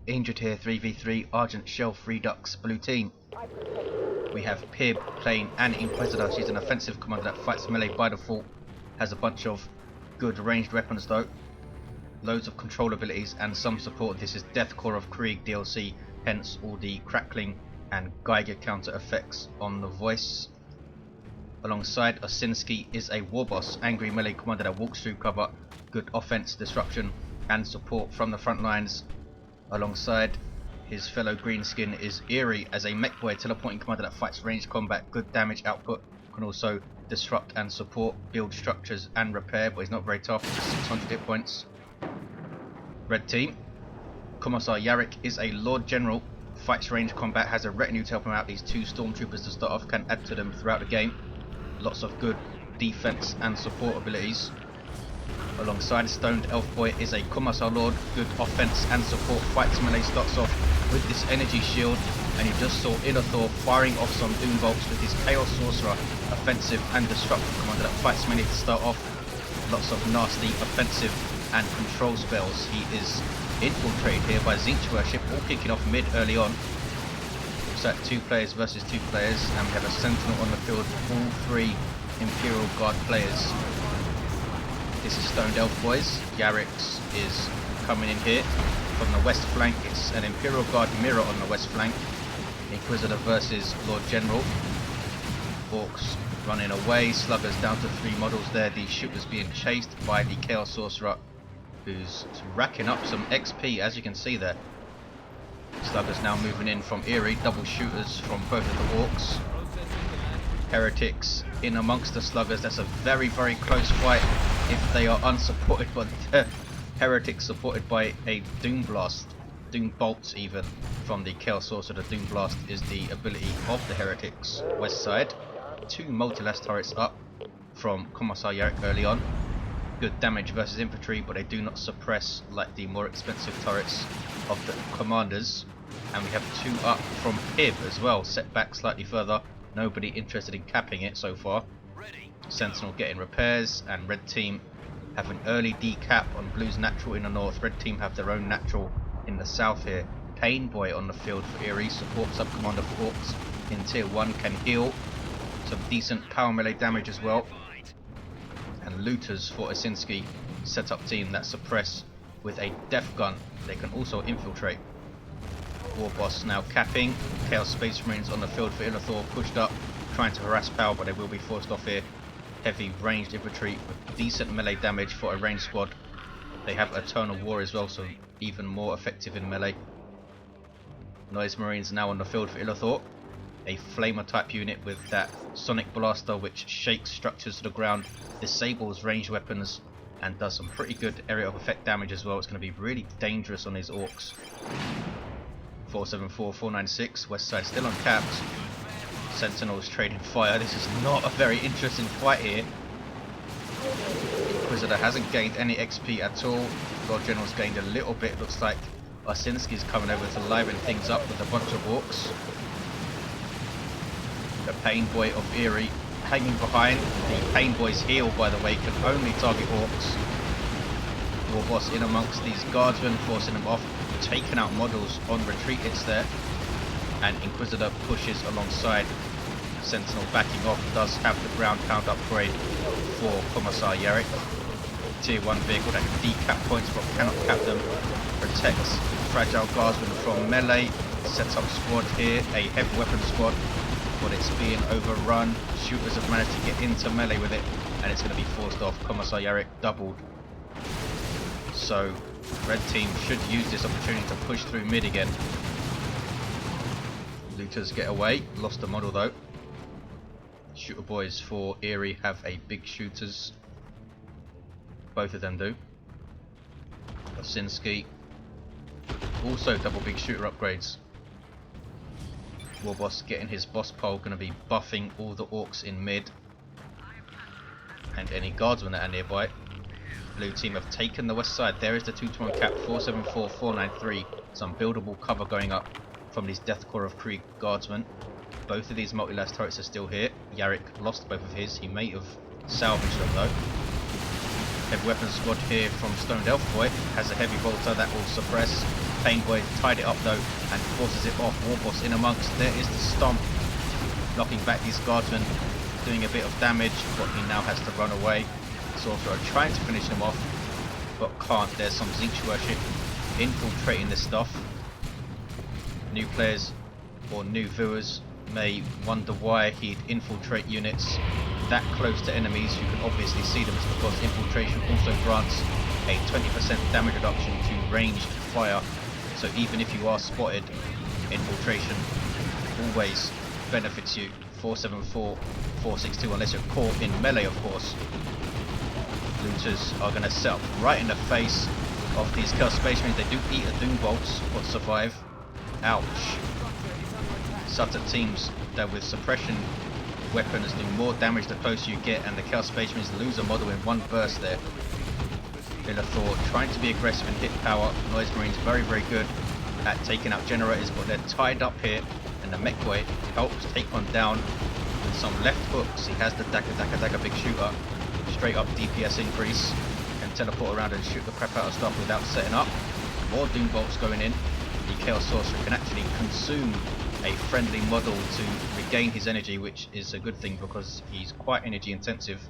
Injured here 3v3 Argent Shelf Redux blue team. We have Pibb playing an Inquisitor. She's an offensive commander that fights melee by default. Has a bunch of good ranged weapons though. Loads of control abilities and some support. This is Deathcore of Krieg DLC, hence all the crackling and Geiger counter effects on the voice. Alongside Osinski is a Warboss, angry melee commander that walks through cover, good offense, disruption and support from the front lines. Alongside his fellow greenskin is Eerie as a mech boy teleporting commander that fights ranged combat, good damage output, can also disrupt and support, build structures and repair, but he's not very tough, just 600 hit points. Red team, Commissar Yarrick is a Lord General, fights ranged combat, has a retinue to help him out. These two stormtroopers to start off, can add to them throughout the game. Lots of good defense and support abilities. Alongside Stoned Elf Boy is a Commissar Lord, good offense and support, fights melee, starts off with this energy shield, and you just saw Illethor firing off some doom bolts with his Chaos Sorcerer, offensive and disruptive commander that fights melee to start off. Lots of nasty offensive and control spells. He is infiltrated here by Tzeentch Worship, all kicking off mid early on. Looks like 2 players versus 2 players, and we have a Sentinel on the field, all 3 Imperial Guard players. This is Stoned Elf Boys. Yarrick is coming in here from the west flank. It's an Imperial Guard mirror on the west flank. Inquisitor versus Lord General. Orks running away. Sluggers down to 3 models there. The shooters being chased by the Chaos Sorcerer, who's racking up some XP, as you can see there. Sluggers now moving in from Eerie. Double shooters from both of the Orks. Heretics in amongst the sluggers. That's a very, very close fight if they are unsupported by the Heretics, supported by a Doom Blast, Doom Bolts even, from the Chaos Sorcerer. The Doom Blast is the ability of the Heretics. West side, 2 multi-last turrets up from Commissar Yarrick early on. Good damage versus infantry, but they do not suppress like the more expensive turrets of the commanders. And we have 2 up from Pibb as well, set back slightly further. Nobody interested in capping it so far. Sentinel getting repairs, and red team have an early decap on blue's natural in the north. Red team have their own natural in the south here. Pain Boy on the field for Eerie, support sub-commander for Orks in tier 1, can heal. Some decent power melee damage as well. And looters for Osinski, set up team that suppress with a death gun. They can also infiltrate. Warboss now capping. Chaos Space Marines on the field for Illethor, pushed up, trying to harass power, but they will be forced off here. Heavy ranged infantry with decent melee damage for a ranged squad. They have Eternal War as well, so even more effective in melee. Noise Marines now on the field for Illethor. A Flamer type unit with that Sonic Blaster which shakes structures to the ground, disables ranged weapons, and does some pretty good area of effect damage as well. It's going to be really dangerous on these Orks. 474, 496, west side still uncapped. Sentinels trading fire. This is not a very interesting fight here. Inquisitor hasn't gained any XP at all. Lord General's gained a little bit. Looks like Osinski's coming over to liven things up with a bunch of Orks. The Pain Boy of Eerie hanging behind. The Pain Boy's heal, by the way, can only target Orks. Warboss in amongst these guardsmen, forcing them off, taking out models on retreat hits there. And Inquisitor pushes alongside. Sentinel backing off, does have the ground pound upgrade for Commissar Yarrick. Tier 1 vehicle that can decap points but cannot cap them. Protects fragile guardsmen from melee. Sets up squad here, a heavy weapon squad, but it's being overrun. Shooters have managed to get into melee with it, and it's going to be forced off. Commissar Yarrick doubled. So red team should use this opportunity to push through mid again. Looters get away, lost the model though. Shooter boys for Eerie have a big shooters. Both of them do. Osinski also double big shooter upgrades. Warboss getting his boss pole, going to be buffing all the Orks in mid. And any guardsmen that are nearby. Blue team have taken the west side. There is the 2-to-1 cap, 474, 493. Some buildable cover going up from these Deathcore of Krieg guardsmen. Both of these multi-last turrets are still here. Yarrick lost both of his. He may have salvaged them though. Heavy weapons squad here from Stoned Elf Boy. Has a heavy bolter that will suppress. Pain Boy tied it up though and forces it off. Warboss in amongst. There is the stomp, knocking back these guardsmen, doing a bit of damage, but he now has to run away. Sorcerer trying to finish him off, but can't. There's some Zinch worship infiltrating this stuff. New players or new viewers may wonder why he'd infiltrate units that close to enemies. You can obviously see them. It's because infiltration also grants a 20% damage reduction to ranged fire. So even if you are spotted, infiltration always benefits you. 474, 462, unless you're caught in melee, of course. Looters are going to set up right in the face of these Chaos Space Marines. They do eat a Doom Bolts, but survive. Ouch. Sutter teams that with suppression weapons do more damage the closer you get, and the Chaos Space Marines lose a model in one burst there. Illethor trying to be aggressive and hit power. Noise Marines very, very good at taking out generators, but they're tied up here, and the Mech Boy helps take one down with some left hooks. He has the Dagger big shooter, straight up DPS increase, can teleport around and shoot the crap out of stuff without setting up. More Doom Bolts going in. The Chaos Sorcerer can actually consume a friendly model to regain his energy, which is a good thing because he's quite energy intensive.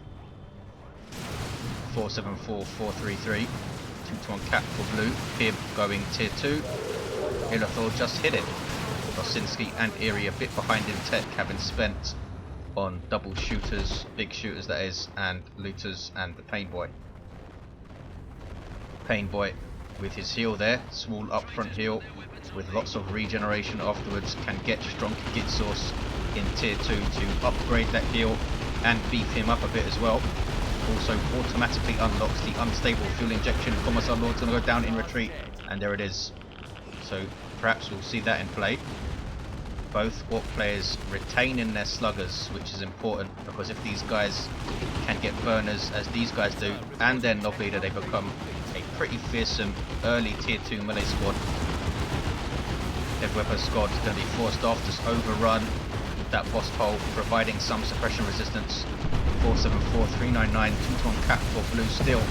474, 433, 2-1 cap for blue. Pibb going tier 2. Illethor just hit it. Osinski and Eerie a bit behind in tech, having spent on double shooters, big shooters that is, and looters and the Pain Boy. Pain Boy with his heal there, small upfront heal with lots of regeneration afterwards, can get strong git source in tier 2 to upgrade that heal and beef him up a bit as well. Also automatically unlocks the unstable fuel injection. Commissar Lord's going to go down in retreat, and there it is. So perhaps we'll see that in play. Both Orc players retain in their sluggers, which is important because if these guys can get burners as these guys do, and their knob leader, they become a pretty fearsome early tier 2 melee squad. Heavy weapon squad is going to be forced off, just overrun that boss pole, providing some suppression resistance. 474, 399, 2-1 cap for blue steel.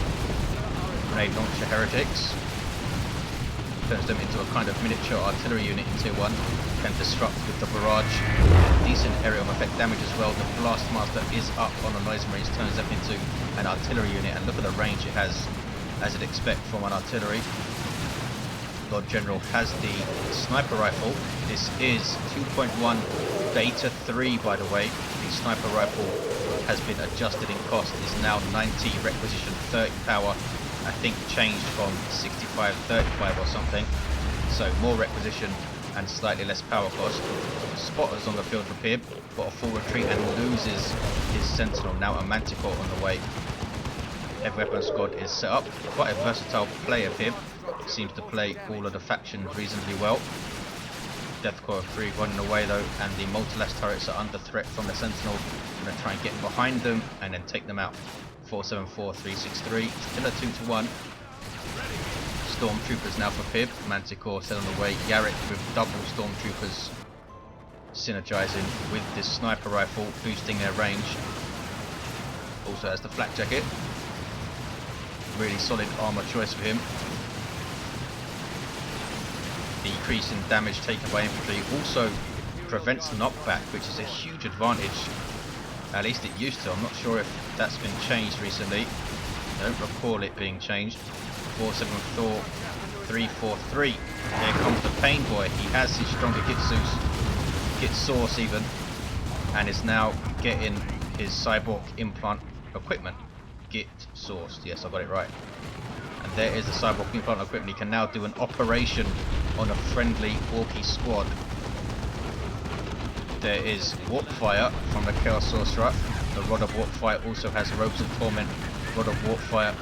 Grenade launcher heretics. Turns them into a kind of miniature artillery unit in tier 1. Can disrupt with the barrage. Decent aerial effect damage as well. The blast master is up on the noise marines, turns them into an artillery unit, and look at the range it has, as you'd expect from an artillery. Lord General has the sniper rifle. This is 2.1 beta 3, by the way. The sniper rifle has been adjusted in cost. It's now 90 requisition, 30 power. I think changed from 65, 35 or something. So more requisition and slightly less power cost. Spotters on the field for Pibb, got a full retreat and loses his sentinel. Now a manticore on the way. Heavy weapon squad is set up. Quite a versatile player, Pibb. Seems to play all of the factions reasonably well. Deathcore 3 running away though, and the multi-lash turrets are under threat from the sentinel. Going to try and get behind them and then take them out. 474, 363, still a 2-1. Stormtroopers now for Pibb. Manticore set on the way. Yarrick with double Stormtroopers synergizing with this sniper rifle, boosting their range. Also has the flak jacket. Really solid armor choice for him. Decrease in damage taken by infantry also prevents knockback, which is a huge advantage. At least it used to. I'm not sure if that's been changed recently. I don't recall it being changed. 474, 343. Here comes the Pain Boy. He has his stronger git source even, and is now getting his cyborg implant equipment. Git sourced. Yes, I got it right. And there is the cyborg implant equipment. He can now do an operation on a friendly Orky squad. There is Warp Fire from the Chaos Sorcerer. The Rod of Warp Fire also has Robes of Torment. Rod of Warp Fire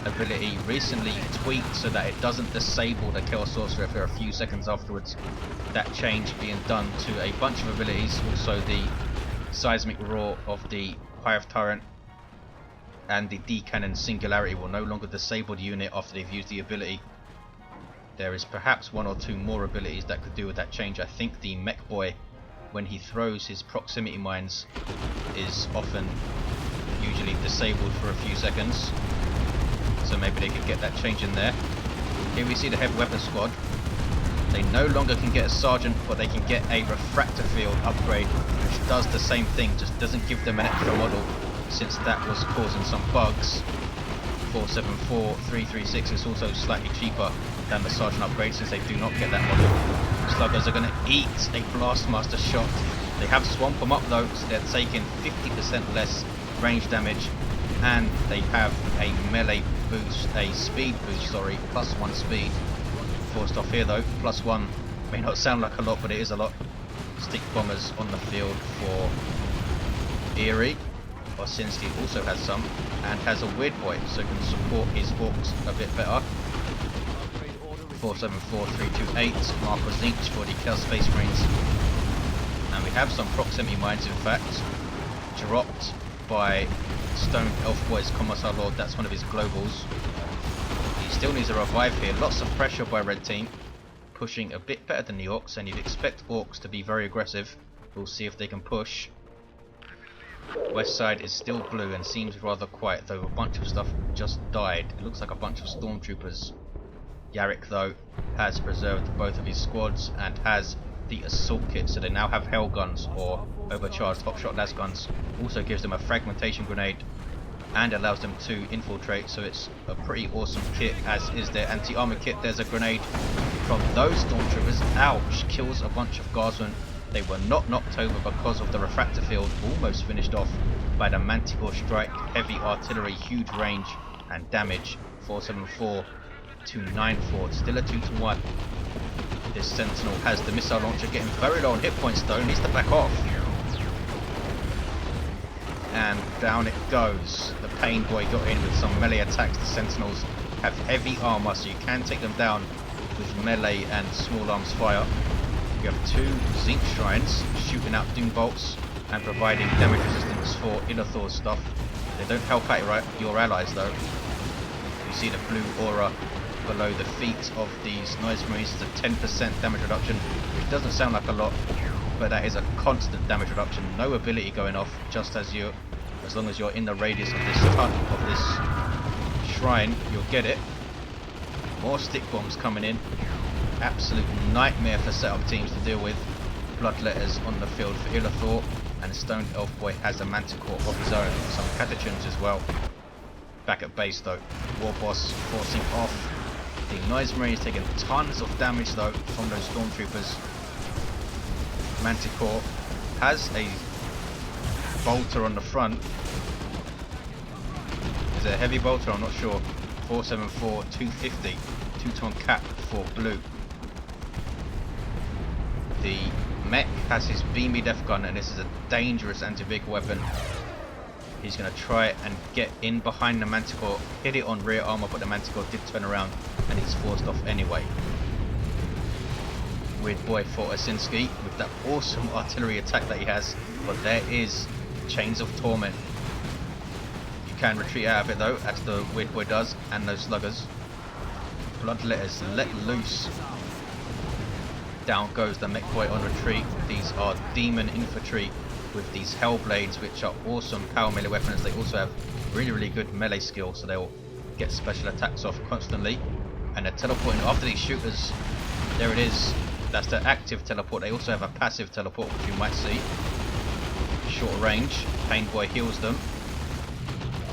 ability recently tweaked so that it doesn't disable the Chaos Sorcerer for a few seconds afterwards. That change being done to a bunch of abilities. Also the Seismic Roar of the Hive Tyrant and the D-Cannon Singularity will no longer disable the unit after they've used the ability. There is perhaps one or two more abilities that could do with that change. I think the Mech Boy, when he throws his proximity mines, is often usually disabled for a few seconds. So maybe they could get that change in there. Here we see the heavy weapon squad. They no longer can get a Sergeant, but they can get a Refractor Field upgrade, which does the same thing, just doesn't give them an extra model, since that was causing some bugs. 474, 336 is also slightly cheaper than the Sergeant upgrade, since they do not get that model. Sluggers are going to eat a Blastmaster shot. They have Swamp them up though, so they're taking 50% less range damage, and they have a melee boost, a speed boost, sorry, +1 speed. Forced off here though, +1 may not sound like a lot, but it is a lot. Stick bombers on the field for Eerie. Osinski also has some, and has a Weird Boy, so can support his Orks a bit better. 474, 328, Marker Zinch for the Chaos Space Marines. And we have some proximity mines, in fact, dropped by Stone Elf Boy's Commissar Lord. That's one of his globals. He still needs a revive here. Lots of pressure by Red Team, pushing a bit better than the Orks, and you'd expect Orks to be very aggressive. We'll see if they can push. West side is still blue and seems rather quiet, though a bunch of stuff just died. It looks like a bunch of stormtroopers. Yarrick though has preserved both of his squads and has the assault kit, so they now have hell guns or overcharged hotshot las guns. Also gives them a fragmentation grenade and allows them to infiltrate, so it's a pretty awesome kit, as is their anti-armor kit. There's a grenade from those stormtroopers. Ouch! Kills a bunch of guardsmen. They were not knocked over because of the refractor field, almost finished off by the Manticore strike. Heavy artillery, huge range and damage. 474 to 94, still a 2-to-1. This Sentinel has the missile launcher, getting very low on hit points though, needs to back off. And down it goes. The Pain Boy got in with some melee attacks. The Sentinels have heavy armor, so you can take them down with melee and small arms fire. You have 2 Zinc Shrines shooting out Doom Bolts and providing damage resistance for Illethor stuff. They don't help out your allies though. You see the blue aura below the feet of these Noise Marines. It's a 10% damage reduction, which doesn't sound like a lot, but that is a constant damage reduction. No ability going off, just as long as you're in the radius of this shrine, you'll get it. More stick bombs coming in. Absolute nightmare for setup teams to deal with. Bloodletters on the field for Illethor, and Stone Elf Boy has a Manticore of his own. Some Catachans as well. Back at base though, Warboss forcing off. The Noise Marines taking tons of damage though from those stormtroopers. Manticore has a bolter on the front. Is it a heavy bolter? I'm not sure. 474, 250, 2-ton cap for blue. The mech has his beamy death gun, and this is a dangerous anti-vehicle weapon. He's going to try and get in behind the Manticore, hit it on rear armor, but the Manticore did turn around and he's forced off anyway. Weird Boy for Osinski with that awesome artillery attack that he has, but there is Chains of Torment. You can retreat out of it though, as the Weird Boy does, and those sluggers. Bloodletters let loose. Down goes the mech boy on retreat. These are demon infantry with these Hellblades, which are awesome power melee weapons. They also have really good melee skill, so they'll get special attacks off constantly. And they're teleporting after these shooters. There it is. That's the active teleport. They also have a passive teleport, which you might see. Short range. Pain Boy heals them.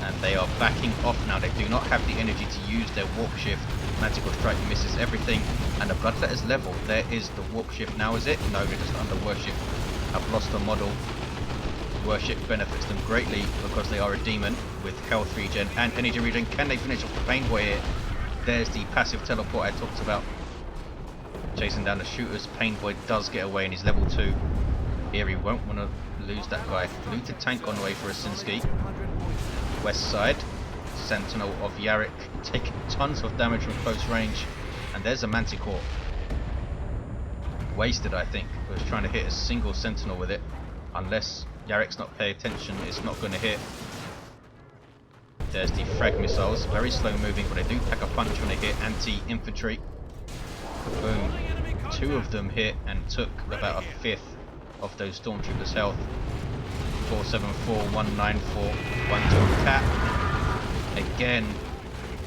And they are backing off now. They do not have the energy to use their warp shift. Manticore strike misses everything, and the Bloodletter's level. There is the warp shift now, is it? No, they're just under worship. I've lost the model. Worship benefits them greatly because they are a demon with health regen and energy regen. Can they finish off the Pain Boy here? There's the passive teleport I talked about. Chasing down the shooters. Pain Boy does get away and he's level 2. Eerie won't want to lose that guy. Looted tank on the way for Osinski. West side. Sentinel of Yarrick taking tons of damage from close range, and there's a Manticore. Wasted, I think. I was trying to hit a single Sentinel with it. Unless Yarrick's not paying attention, it's not going to hit. There's the frag missiles, very slow moving, but they do pack a punch when they hit anti-infantry. Boom. 2 of them hit and took about 1/5 of those stormtroopers' health. 474, 194, 1-ton cap. Again,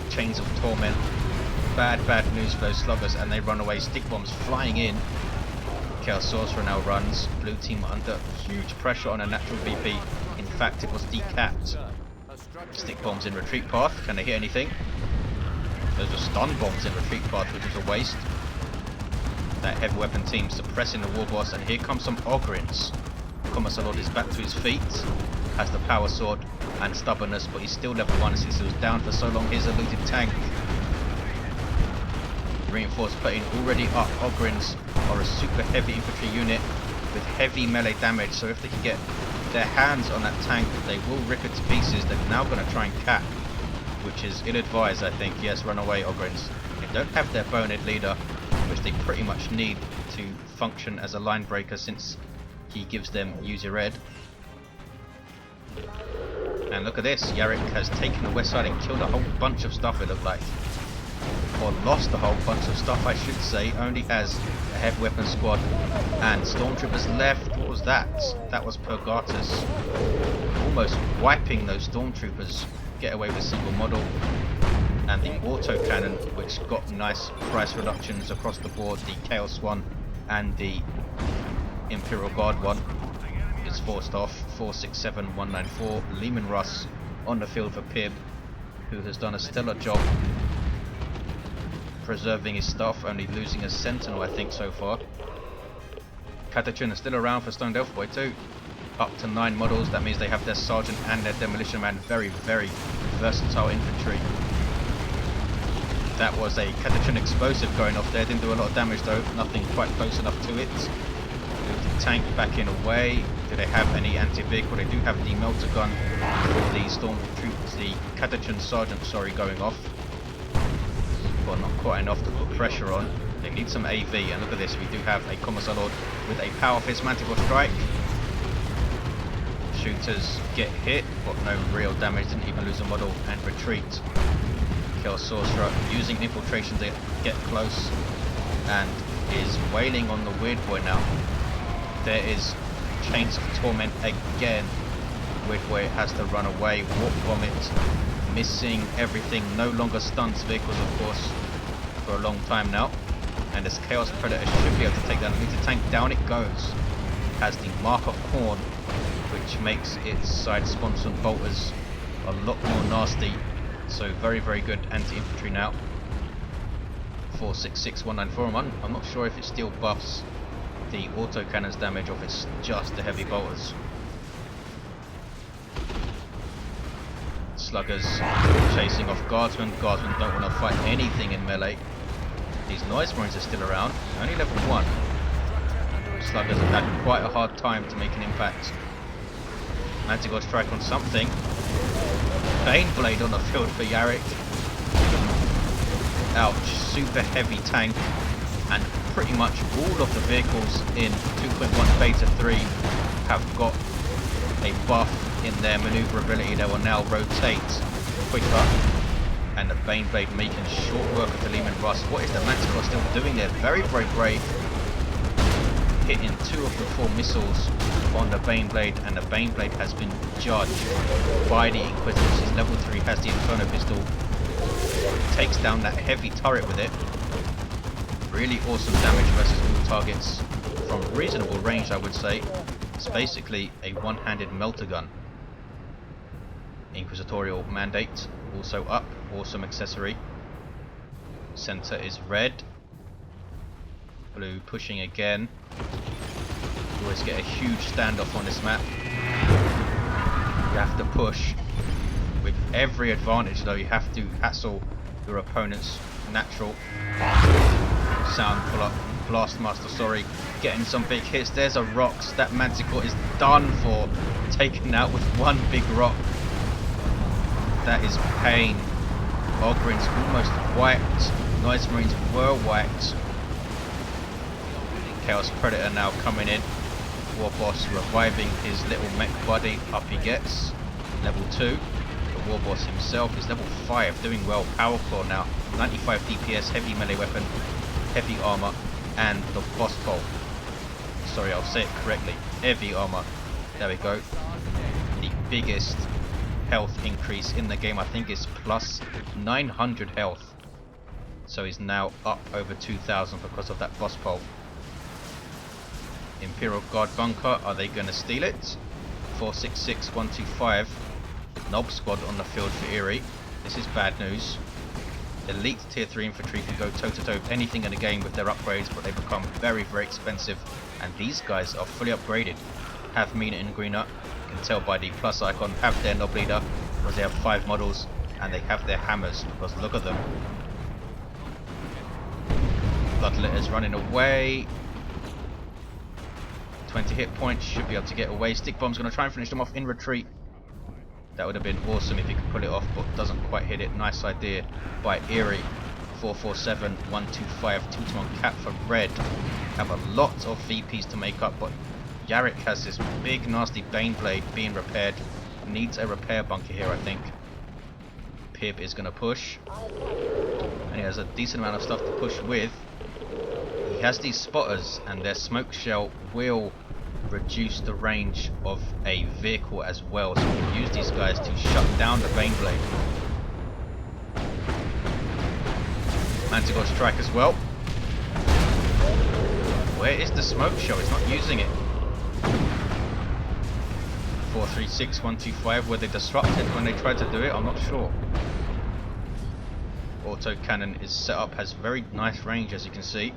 Chains of Torment. bad news for those sluggers, and they run away. Stick bombs flying in. Chaos Sorcerer now runs. Blue team under huge pressure on a natural VP. In fact, it was decapped. Stick bombs in retreat path. Can they hit anything? Those are stun bombs in retreat path, which is a waste. That heavy weapon team suppressing the Warboss, and here comes some Ogrins. Commissar is back to his feet, has the power sword and stubbornness, but he's still level 1 since he was down for so long. Here's a looted tank. Reinforced plane already up. Ogrins are a super heavy infantry unit with heavy melee damage, so if they can get their hands on that tank, they will rip it to pieces. They're now going to try and cap, which is ill-advised, I think. Yes, run away, Ogrins. They don't have their bonehead leader, which they pretty much need to function as a line breaker, since he gives them use your red. And look at this, Yarrick has taken the west side and killed a whole bunch of stuff, it looked like. Or lost a whole bunch of stuff, I should say. Only has a heavy weapon squad and stormtroopers left. What was that? That was Purgatus. Almost wiping those stormtroopers. Get away with a single model. And the autocannon, which got nice price reductions across the board. The Chaos one and the Imperial Guard one is forced off. 467194. Lehman Russ on the field for Pibb, who has done a stellar job preserving his stuff, only losing a sentinel I think so far. Catachin is still around for Stone Delph Boy too. Up to 9 models, that means they have their sergeant and their demolition man. Very versatile infantry. That was a Catachin explosive going off there, didn't do a lot of damage though, nothing quite close enough to it. The tank backing away. Do they have any anti-vehicle? They do have the melter gun for the storm troops, the Catachin sergeant, sorry, going off. But not quite enough to put pressure on. They need some AV, and look at this, we do have a Commissar Lord with a Power Fist Manticore Strike. Shooters get hit, but no real damage, didn't even lose a model, and retreat. Kill Sorcerer using infiltration to get close, and is wailing on the Weird Boy now. There is Chains of Torment again. Weird Boy has to run away. Warp Vomit missing everything, no longer stuns vehicles of course for a long time now, and this Chaos Predator should be able to take that looted tank. Down it goes. Has the Mark of Khorne, which makes its side sponson bolters a lot more nasty, so very good anti-infantry now. 466194. I'm not sure if it still buffs the autocannon's damage or if it's just the heavy bolters. Sluggers chasing off guardsmen. Guardsmen don't want to fight anything in melee. These noise marines are still around, only level 1. Sluggers have had quite a hard time to make an impact. Manticore strike on something. Baneblade on the field for Yarrick. Ouch, super heavy tank, and pretty much all of the vehicles in 2.1 Beta 3 have got a buff in their maneuverability. They will now rotate quicker, and the Baneblade making short work of the Lehman Russ. What is the Manticore still doing there? Very brave, hitting 2 of the 4 missiles on the Baneblade, and the Baneblade has been judged by the Inquisitors. His level 3 has the Inferno pistol, takes down that heavy turret with it. Really awesome damage versus all targets from reasonable range, I would say. It's basically a one-handed melter gun. Inquisitorial Mandate also up, awesome accessory. Center is red. Blue pushing again. You always get a huge standoff on this map. You have to push with every advantage though. You have to hassle your opponent's natural. Sound pull up, Blastmaster, sorry, getting some big hits. There's a Rocks. That Manticore is done for, taken out with one big rock. That is pain. Ogrins almost wiped. Noise Marines were wiped. Chaos Predator now coming in. Warboss reviving his little mech buddy. Up he gets. Level 2. The Warboss himself is level 5, doing well. Power Claw now. 95 DPS, heavy melee weapon, heavy armor, and the boss pole. Sorry, I'll say it correctly. Heavy armor. There we go. The biggest health increase in the game, I think, is plus 900 health. So he's now up over 2,000 because of that boss pole. Imperial Guard bunker, are they going to steal it? 466125. Knob squad on the field for Eerie. This is bad news. Elite tier 3 infantry can go toe to toe with anything in the game with their upgrades, but they become very, very expensive. And these guys are fully upgraded. Have Mina in greener, you can tell by the plus icon, have their knob leader, because they have 5 models, and they have their hammers, because look at them. Bloodletter's running away. 20 hit points, should be able to get away. Stick bomb's going to try and finish them off in retreat. That would have been awesome if he could pull it off, but doesn't quite hit it. Nice idea by Eerie. 447125, 2-to-1 cap for red. Have a lot of VPs to make up, but Yarrick has this big nasty Bane blade being repaired. Needs a repair bunker here, I think. Pibb is going to push, and he has a decent amount of stuff to push with. He has these spotters, and their smoke shell will reduce the range of a vehicle as well, so we can use these guys to shut down the Bane blade. Manticore strike as well. Where is the smoke shell? It's not using it. 436125, were they disrupted when they tried to do it? I'm not sure. Auto cannon is set up, has very nice range as you can see.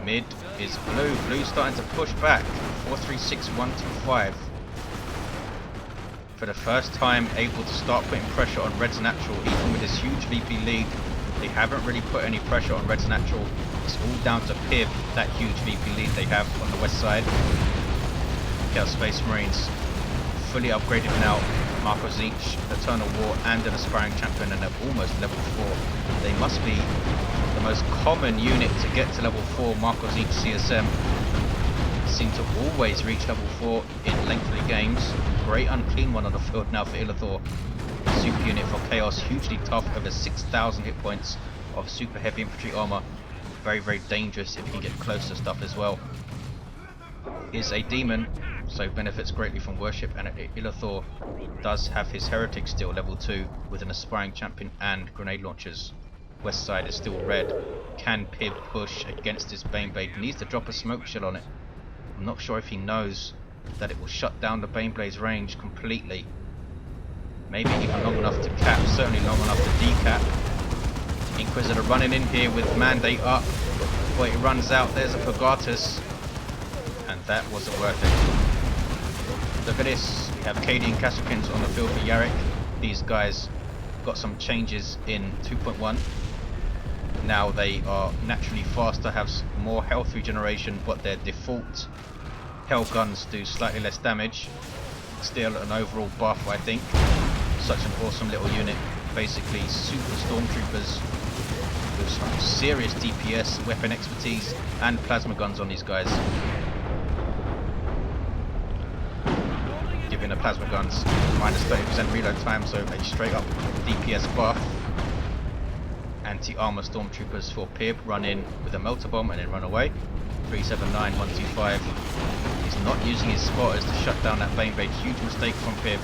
Mid is blue. Blue's starting to push back. 436125. For the first time able to start putting pressure on Red's natural, even with this huge VP lead. They haven't really put any pressure on Red's natural. It's all down to Pibb, that huge VP lead they have on the west side. Chaos Space Marines fully upgraded now. Marcos each, Eternal War and an aspiring champion, and they're almost level 4. They must be the most common unit to get to level 4. Marcos each CSM seem to always reach level 4 in lengthy games. Great unclean one on the field now for Illethor. Super unit for Chaos, hugely tough, over 6,000 hit points of super heavy infantry armor. Very, very dangerous if you can get close to stuff as well. Is a demon, so benefits greatly from worship, and Illethor does have his heretic still level 2 with an aspiring champion and grenade launchers. West side is still red. Can Pibb push against this Bane blade? Needs to drop a smoke shell on it. I'm not sure if he knows that it will shut down the Bane blade's range completely. Maybe even long enough to cap, certainly long enough to decap. Inquisitor running in here with mandate up. But it runs out, there's a Purgatus. And that wasn't worth it. Look at this, we have KD and Cassiopins on the field for Yarrick. These guys got some changes in 2.1. Now they are naturally faster, have more health regeneration, but their default hell guns do slightly less damage. Still an overall buff, I think. Such an awesome little unit. Basically super stormtroopers with some serious DPS, weapon expertise, and plasma guns on these guys. Giving the plasma guns minus 30% reload time, so a straight up DPS buff. Anti-armor stormtroopers for Pibb, run in with a melter bomb and then run away. 379125. He's not using his spotters to shut down that Bane blade. Huge mistake from Pibb.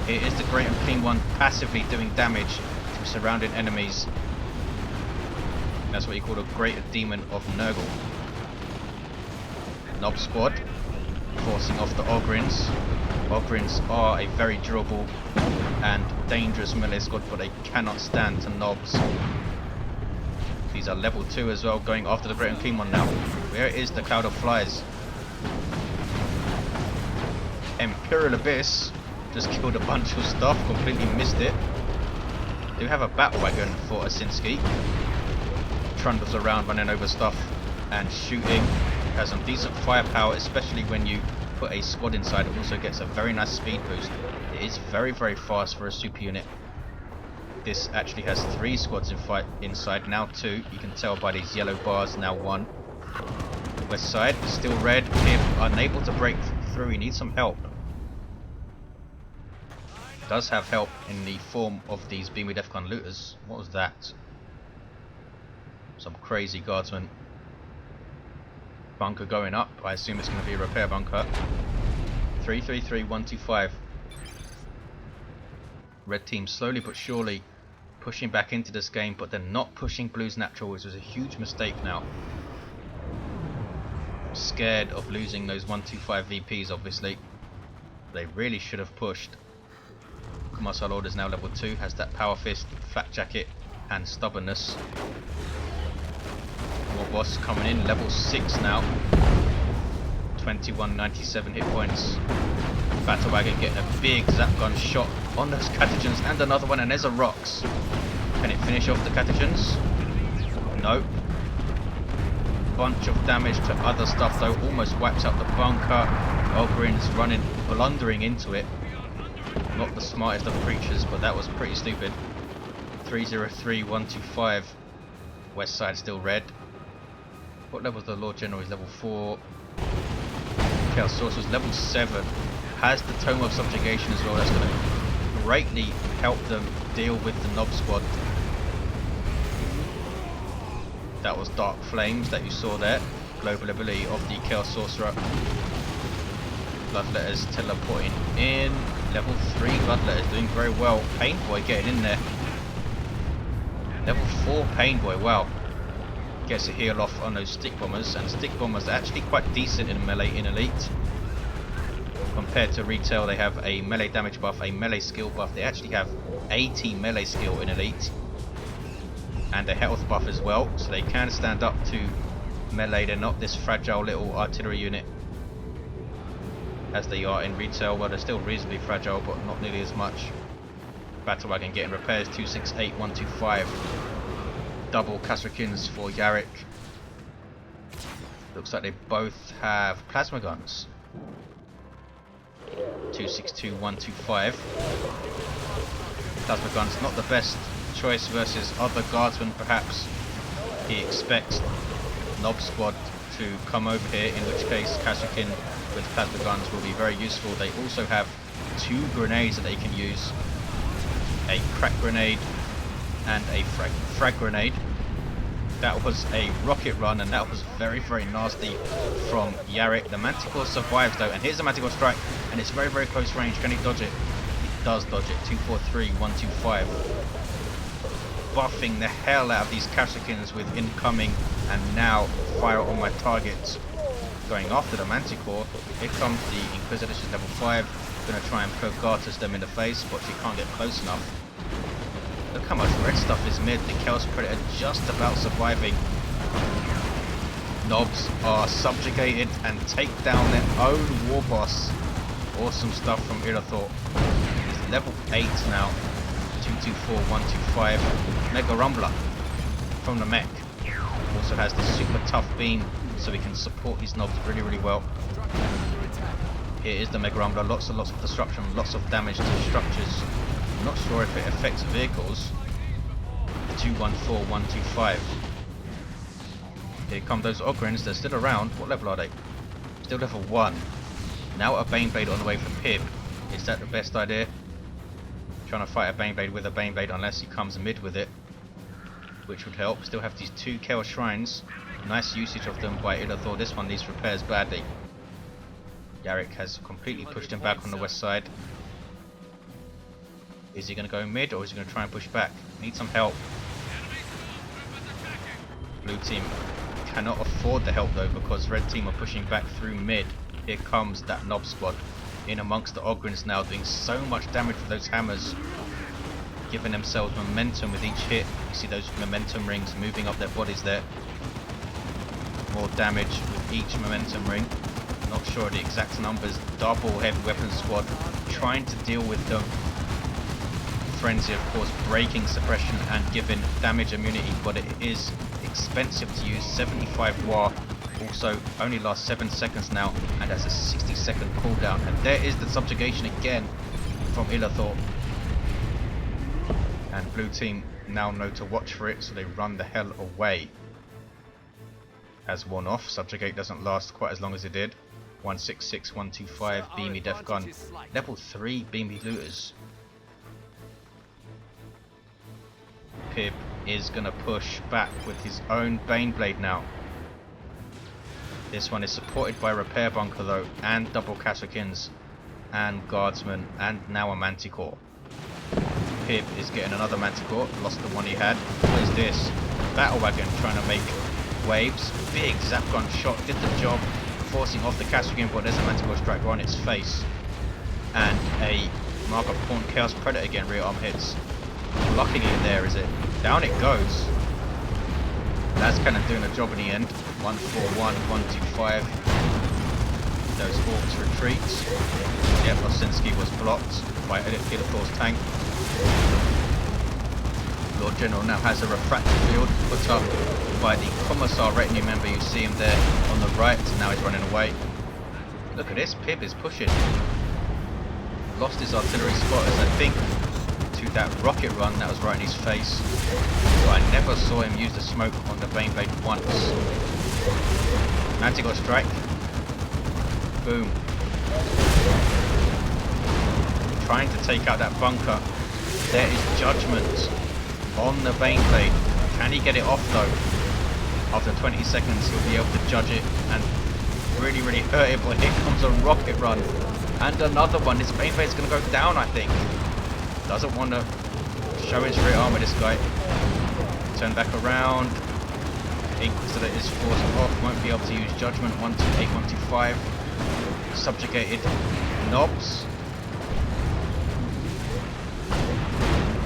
Here is the great and clean one, passively doing damage to surrounding enemies. That's what you call a great demon of Nurgle. Knob squad forcing off the Ogrins. Ogrins are a very durable and dangerous melee squad, but they cannot stand to knobs. These are level 2 as well, going after the great and clean one now. Where is the cloud of flies? Imperial Abyss just killed a bunch of stuff, completely missed it. Do have a bat wagon for Osinski. Trundles around running over stuff and shooting. Has some decent firepower, especially when you put a squad inside. It also gets a very nice speed boost. It is very, very fast for a super unit. This actually has 3 squads inside, now 2. You can tell by these yellow bars, now 1. West side, still red. Pibb unable to break through, he needs some help. Does have help in the form of these Beam with Defcon looters. What was that? Some crazy guardsmen. Bunker going up, I assume it's going to be a repair bunker. 333125. Red team slowly but surely pushing back into this game, but they're not pushing Blue's natural, which was a huge mistake now. Scared of losing those 125 VPs, obviously. They really should have pushed. Commissar Lord is now level 2, has that Power Fist, Flat Jacket, and Stubbornness. Warboss coming in, level 6 now. 2197 hit points. Battle Wagon getting a big zap gun shot on those Catagens, and another one, and there's a Rocks. Can it finish off the Catagens? No. Bunch of damage to other stuff though, almost wipes out the bunker. Ogrin's running, blundering into it. Not the smartest of creatures, but that was pretty stupid. 303125. West side still red. What level is the Lord General? He's level 4. Chaos Sorcerer's level 7. Has the Tome of Subjugation as well. That's going to greatly help them deal with the Nob Squad. That was Dark Flames that you saw there. Global ability of the Chaos Sorcerer. Bloodletters teleporting in. Level 3 Bloodletters doing very well. Pain Boy getting in there. Level 4 Pain Boy, wow. Gets a heal off on those Stick Bombers, and Stick Bombers are actually quite decent in melee in Elite. Compared to Retail, they have a melee damage buff, a melee skill buff. They actually have 80 melee skill in Elite. And a health buff as well, so they can stand up to melee. They're not this fragile little artillery unit as they are in Retail. Well, they're still reasonably fragile, but not nearly as much. Battle Wagon getting repairs, 268125. Double Kasrikins for Yarrick. Looks like they both have plasma guns. 262125. Plasma guns not the best choice versus other guardsmen, perhaps. He expects Nob Squad to come over here, in which case Kasrikin with plasma guns will be very useful. They also have 2 grenades that they can use. A crack grenade and a frag grenade. That was a rocket run, and that was very, very nasty from Yarrick. The Manticore survives though, and here's the Manticore strike, and it's very, very close range. Can he dodge it? He does dodge it. 243125. Buffing the hell out of these Kasrikins with incoming, and now fire on my targets. Going after the Manticore. Here comes the Inquisitor, she's level 5. Gonna try and Progartus them in the face, but she can't get close enough. Look how much red stuff is mid. The Chaos Predator just about surviving. Nobs are subjugated and take down their own Warboss. Awesome stuff from Illethor. He's level 8 now. 224125. Mega Rumbler from the mech. Also has the super tough beam, so he can support his Nobs really, really well. Here is the Mega Rumbler. Lots and lots of disruption, lots of damage to structures. I'm not sure if it affects vehicles. 214125. Here come those Ogrins. They're still around. What level are they? Still level 1. Now a Baneblade on the way for Pibb. Is that the best idea? Trying to fight a Baneblade with a Baneblade unless he comes mid with it, which would help. Still have these 2 Chaos Shrines. Nice usage of them by Illethor. This one needs repairs badly. Yarrick has completely pushed him back on the west side. Is he going to go mid, or is he going to try and push back? Need some help. Blue team cannot afford the help though, because red team are pushing back through mid. Here comes that Nob Squad in amongst the Ogrins now, doing so much damage with those hammers, giving themselves momentum with each hit. You see those momentum rings moving up their bodies there. More damage with each momentum ring. Not sure the exact numbers. Double heavy weapon squad trying to deal with them. Frenzy, of course, breaking suppression and giving damage immunity, but it is expensive to use. 75 war, also only lasts 7 seconds now, and has a 60-second cooldown. And there is the subjugation again from Illethor. And blue team now know to watch for it, so they run the hell away. As one off, subjugate doesn't last quite as long as it did. 166125 Beamy Death Gun. Level 3 Beamy Looters. Pibb is going to push back with his own Baneblade now. This one is supported by Repair Bunker though, and double Kasrikins, and Guardsmen, and now a Manticore. Pibb is getting another Manticore, lost the one he had. What is this? Battle Wagon trying to make waves. Big zap gun shot, did the job, forcing off the Castrian, but there's a Manticore strike on its face. And a Mark of Pawn Chaos Predator again, rear arm hits. Blocking it there, is it? Down it goes. That's kind of doing a job in the end. 141, 125. Those Orks retreats. Yep, Osinski was blocked by Illethor's tank. Lord General now has a refractor field put up by the Commissar retinue member. You see him there on the right. Now he's running away. Look at this, Pibb is pushing. Lost his artillery spotters, I think, to that rocket run that was right in his face. But I never saw him use the smoke on the Baneblade once. Manticore strike. Boom. Trying to take out that bunker. There is judgment on the Baneblade. Can he get it off though? After 20 seconds he'll be able to judge it and really hurt it, but here comes a rocket run. And another one. This Baneblade's going to go down, I think. Doesn't want to show his rear armor, this guy. Turn back around. Inquisitor is forced off. Won't be able to use Judgment. 128, 125. Subjugated Knobs.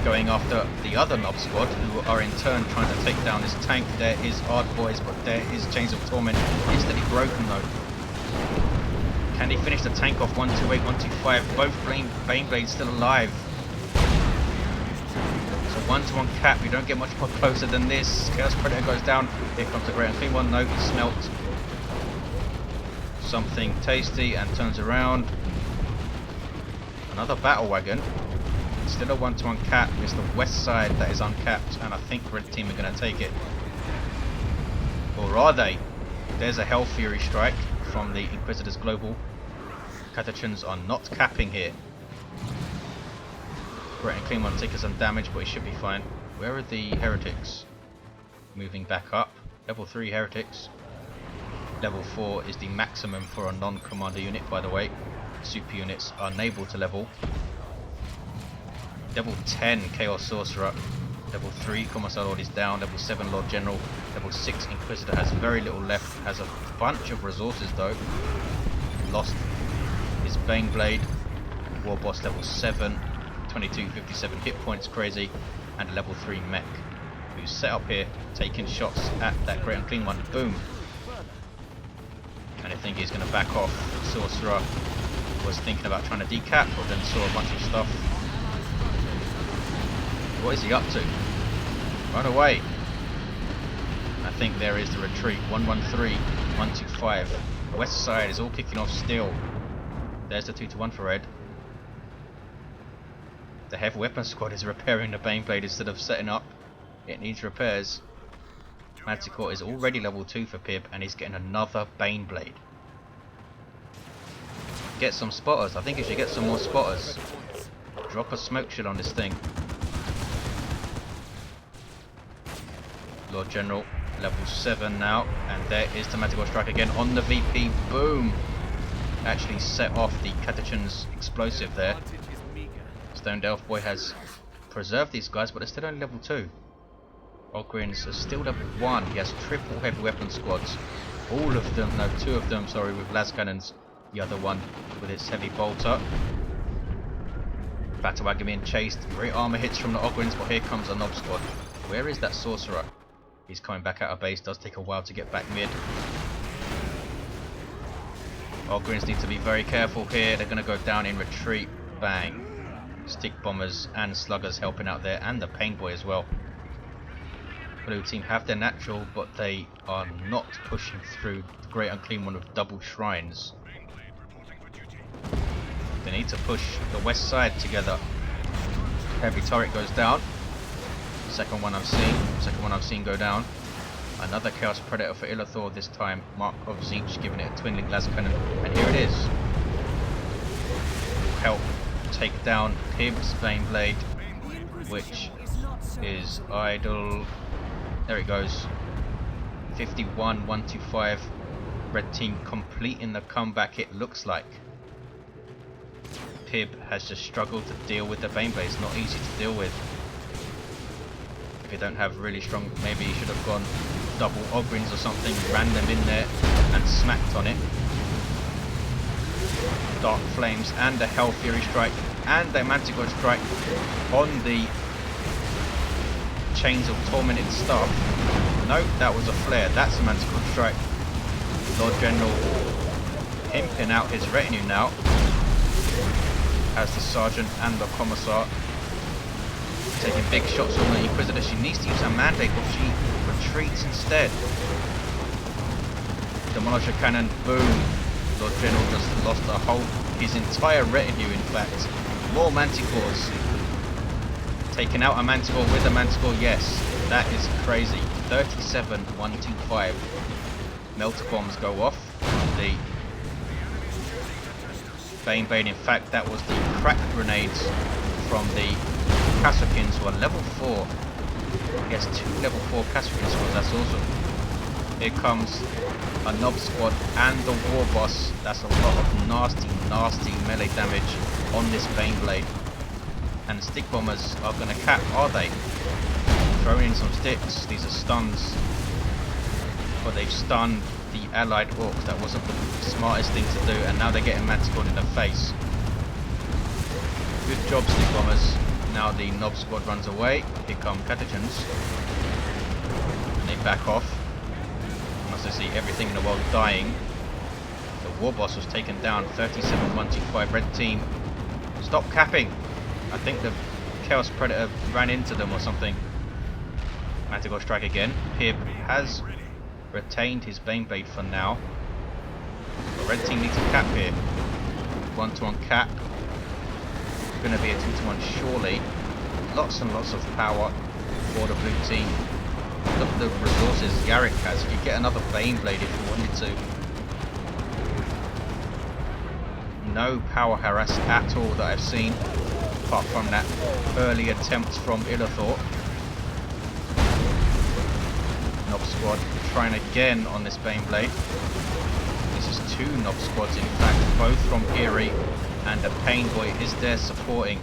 Going after the other Knob squad, who are in turn trying to take down this tank. There is Hard Boys, but there is Chains of Torment. Instantly broken though. Can he finish the tank off? 128, 125. Both Baneblades still alive. So 1-to-1 cap. You don't get much more closer than this. Chaos Predator goes down. Here comes the Great Unclean One. No, he smelt something tasty and turns around. Another Battle Wagon. Still a 1-to-1 cap. It's the west side that is uncapped, and I think Red Team are going to take it. Or are they? There's a Hell Fury strike from the Inquisitors Global. Catachans are not capping here. Great and Clean One taking some damage, but he should be fine. Where are the Heretics? Moving back up. Level 3 Heretics. Level 4 is the maximum for a non-commander unit, by the way. Super units are unable to level. Level 10 Chaos Sorcerer. Level 3 Commissar Lord is down. Level 7 Lord General. Level 6 Inquisitor has very little left. Has a bunch of resources though. Lost his Baneblade. Warboss level 7. 2257 hit points, crazy. And a level 3 mech who's set up here taking shots at that Great Unclean One. Boom. And I think he's going to back off. Sorcerer was thinking about trying to decap, but then saw a bunch of stuff. What is he up to? Run away. I think there is the retreat. 113, 125. West side is all kicking off still. There's the 2-to-1 for red. The heavy weapon squad is repairing the Baneblade instead of setting up. It needs repairs. Manticore is already level 2 for Pibb, and he's getting another Baneblade. Get some spotters. I think he should get some more spotters. Drop a smoke shield on this thing. Lord General, level 7 now, and there is the Manticore strike again on the VP. Boom! Actually set off the Catachan's explosive there. Stoned Elf Boy has preserved these guys, but they're still only level 2. Ogrin's is still level 1. He has triple heavy weapon squads. All of them, no, 2 of them, sorry, with las cannons. The other one with its heavy bolter. Battle Wagon being chased. Great armor hits from the Ogryns, but here comes a Knob squad. Where is that Sorcerer? He's coming back out of base. Does take a while to get back mid. Ogryns need to be very careful here. They're going to go down in retreat. Bang. Stick bombers and sluggers helping out there, and the Pain Boy as well. Blue team have their natural, but they are not pushing through the Great Unclean One with double shrines. They need to push the west side together. Heavy turret goes down. Second one I've seen go down. Another Chaos Predator for Illethor, this time Mark of Tzeentch giving it a twin link las cannon, and here it is. Will help take down Pibb's Baneblade, which is idle. There it goes. 51, 125. Red team completing the comeback, it looks like. Pibb has just struggled to deal with the Baneblade. It's not easy to deal with. If you don't have really strong, maybe you should have gone double Ogrins or something, ran them in there and smacked on it. Dark Flames and a Hell Fury strike and a Manticore strike on the Chains of Tormented Staff. No, that was a flare. That's a Manticore strike. Lord General pimping out his retinue now as the Sergeant and the Commissar taking big shots on the Inquisitor. She needs to use her mandate, but she retreats instead. Demolisher Cannon, boom. Lord General just lost his entire retinue, in fact. More Manticores. Taking out a Manticore with a Manticore, yes. That is crazy. 37-125. Melter Bombs go off. The Baneblade, in fact, that was the crack grenades from the Kasrkins, who are level 4. Yes, 2 level 4 Kasrkin squads, that's awesome. Here comes a Nob squad and the Warboss. That's a lot of nasty melee damage on this Baneblade. And the Stick Bombers are going to cap, are they? Throwing in some sticks, these are stuns. But they've stunned the allied Orks. That wasn't the smartest thing to do, and now they're getting Manticore in the face. Good job, Stick Bombers. Now the Nob squad runs away. Here come Catechins. And they back off. Once they see everything in the world dying. The Warboss was taken down. 37-125. Red team, stop capping. I think the Chaos Predator ran into them or something. Manticore strike again. Pibb has retained his Baneblade for now. The red team needs a cap here. 1-to-1 cap. Going to be a 2-to-1 surely. Lots and lots of power for the blue team. Look at the resources Yarrick has. You get another Baneblade if you wanted to. No power harass at all that I've seen, apart from that early attempt from Illethor. Nob squad trying again on this Baneblade. This is 2 Nob squads, in fact, both from Eerie, and the Pain Boy is there supporting.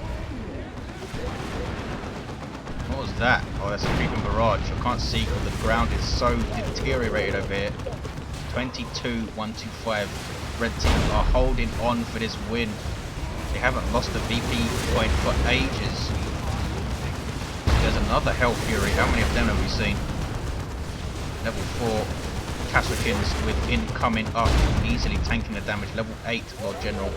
What was that? Oh, that's a creeping barrage. I can't see because the ground is so deteriorated over here. 22-125. Red team are holding on for this win. They haven't lost a VP point for ages. There's another Hell Fury. How many of them have we seen? Level 4 Kasrkins with incoming up, easily tanking the damage. Level 8 Lord General.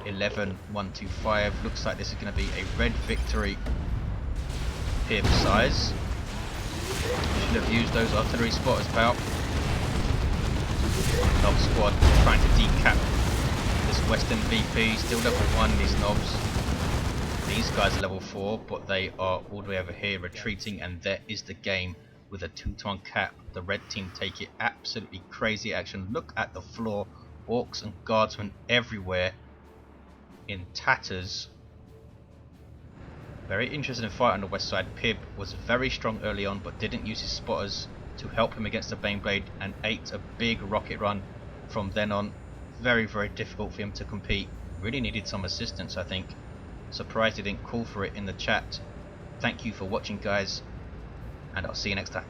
11-125. Looks like this is going to be a red victory. Pibb size. Should have used those artillery spotters, pal. Nob squad trying to decap this Western VP. Still level 1, these Nobs. These guys are level 4, but they are all the way over here retreating, and there is the game with a 2-to-1 cap. The red team take it absolutely crazy action. Look at the floor. Orks and guardsmen everywhere in tatters. Very interesting fight on the west side. Pibb was very strong early on, but didn't use his spotters to help him against the Baneblade, and ate a big rocket run from then on. Very difficult for him to compete. Really needed some assistance, I think. Surprised he didn't call for it in the chat. Thank you for watching, guys, and I'll see you next time.